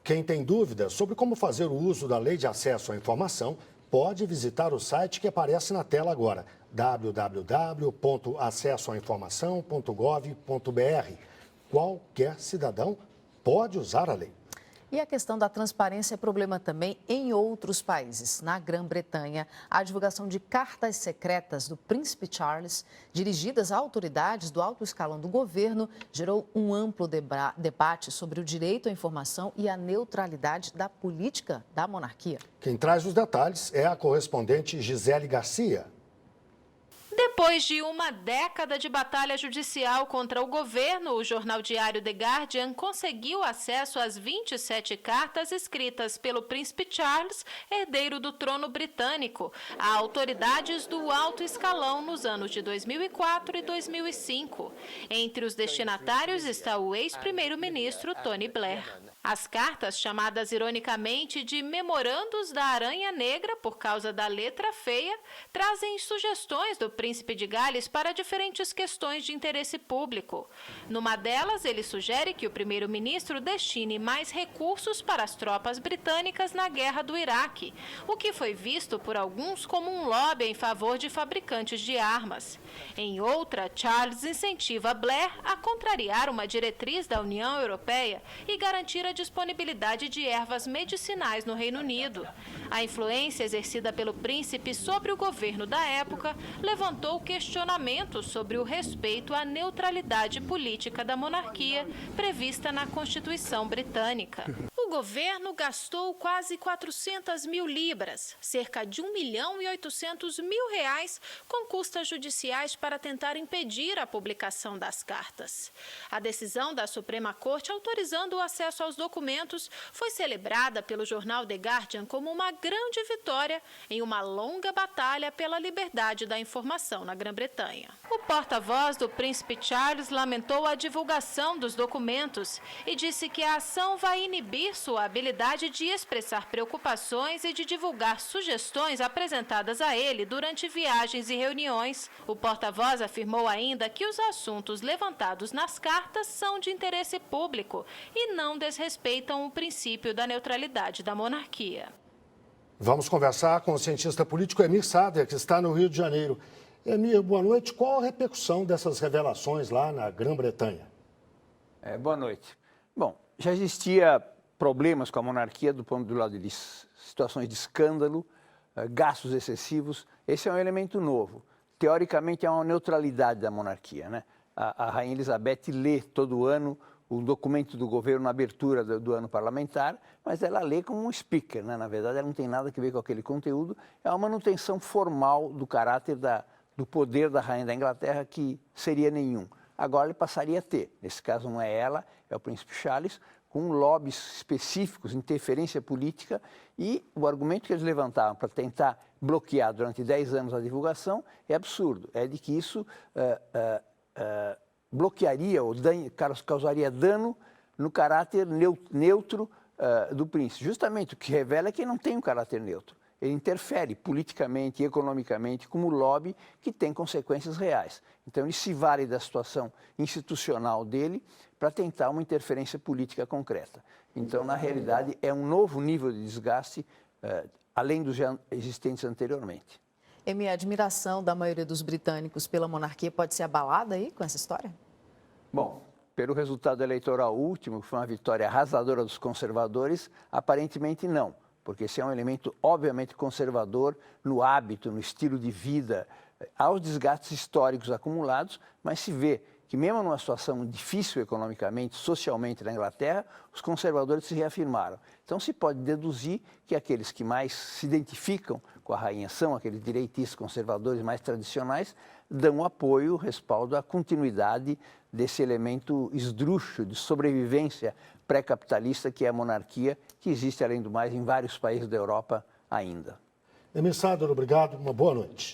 Quem tem dúvidas sobre como fazer o uso da Lei de Acesso à Informação pode visitar o site que aparece na tela agora, www.acessoainformação.gov.br. Qualquer cidadão pode usar a lei. E a questão da transparência é problema também em outros países. Na Grã-Bretanha, a divulgação de cartas secretas do Príncipe Charles, dirigidas a autoridades do alto escalão do governo, gerou um amplo debate sobre o direito à informação e a neutralidade da política da monarquia. Quem traz os detalhes é a correspondente Gisele Garcia. Depois de uma década de batalha judicial contra o governo, o jornal diário The Guardian conseguiu acesso às 27 cartas escritas pelo Príncipe Charles, herdeiro do trono britânico, a autoridades do alto escalão nos anos de 2004 e 2005. Entre os destinatários está o ex-primeiro-ministro Tony Blair. As cartas, chamadas ironicamente de Memorandos da Aranha Negra por causa da letra feia, trazem sugestões do Príncipe de Gales para diferentes questões de interesse público. Numa delas, ele sugere que o primeiro-ministro destine mais recursos para as tropas britânicas na guerra do Iraque, o que foi visto por alguns como um lobby em favor de fabricantes de armas. Em outra, Charles incentiva Blair a contrariar uma diretriz da União Europeia e garantir a disponibilidade de ervas medicinais no Reino Unido. A influência exercida pelo príncipe sobre o governo da época levantou questionamentos sobre o respeito à neutralidade política da monarquia prevista na Constituição britânica. O governo gastou quase 400 mil libras, cerca de 1.800.000 reais, com custas judiciais para tentar impedir a publicação das cartas. A decisão da Suprema Corte autorizando o acesso aos documentos foi celebrada pelo jornal The Guardian como uma grande vitória em uma longa batalha pela liberdade da informação na Grã-Bretanha. O porta-voz do Príncipe Charles lamentou a divulgação dos documentos e disse que a ação vai inibir sua habilidade de expressar preocupações e de divulgar sugestões apresentadas a ele durante viagens e reuniões. O porta-voz afirmou ainda que os assuntos levantados nas cartas são de interesse público e não desrespeitam o princípio da neutralidade da monarquia. Vamos conversar com o cientista político Emir Sader, que está no Rio de Janeiro. Emir, boa noite. Qual a repercussão dessas revelações lá na Grã-Bretanha? Boa noite. Bom, já existia problemas com a monarquia do lado de situações de escândalo, gastos excessivos. Esse é um elemento novo. Teoricamente, é uma neutralidade da monarquia, né? A Rainha Elizabeth lê todo ano o documento do governo na abertura do ano parlamentar, mas ela lê como um speaker, né? Na verdade, ela não tem nada a ver com aquele conteúdo. É uma manutenção formal do caráter do poder da Rainha da Inglaterra, que seria nenhum. Agora ele passaria a ter. Nesse caso não é ela, é o Príncipe Charles, com lobbies específicos, interferência política, e o argumento que eles levantavam para tentar bloquear durante 10 anos a divulgação é absurdo. É de que isso bloquearia ou causaria dano no caráter neutro do príncipe. Justamente o que revela é que ele não tem um caráter neutro. Ele interfere politicamente e economicamente como lobby que tem consequências reais. Então, ele se vale da situação institucional dele para tentar uma interferência política concreta. Então, na realidade, é um novo nível de desgaste, além dos já existentes anteriormente. Emir, a admiração da maioria dos britânicos pela monarquia pode ser abalada aí com essa história? Bom, pelo resultado eleitoral último, que foi uma vitória arrasadora dos conservadores, aparentemente não. Porque esse é um elemento obviamente conservador no hábito, no estilo de vida, aos desgastes históricos acumulados, mas se vê que mesmo numa situação difícil economicamente, socialmente na Inglaterra, os conservadores se reafirmaram. Então se pode deduzir que aqueles que mais se identificam com a rainha são aqueles direitistas conservadores mais tradicionais, dão apoio, respaldo à continuidade desse elemento esdrúxulo de sobrevivência pré-capitalista que é a monarquia, que existe, além do mais, em vários países da Europa ainda. Emir Sader, obrigado. Uma boa noite.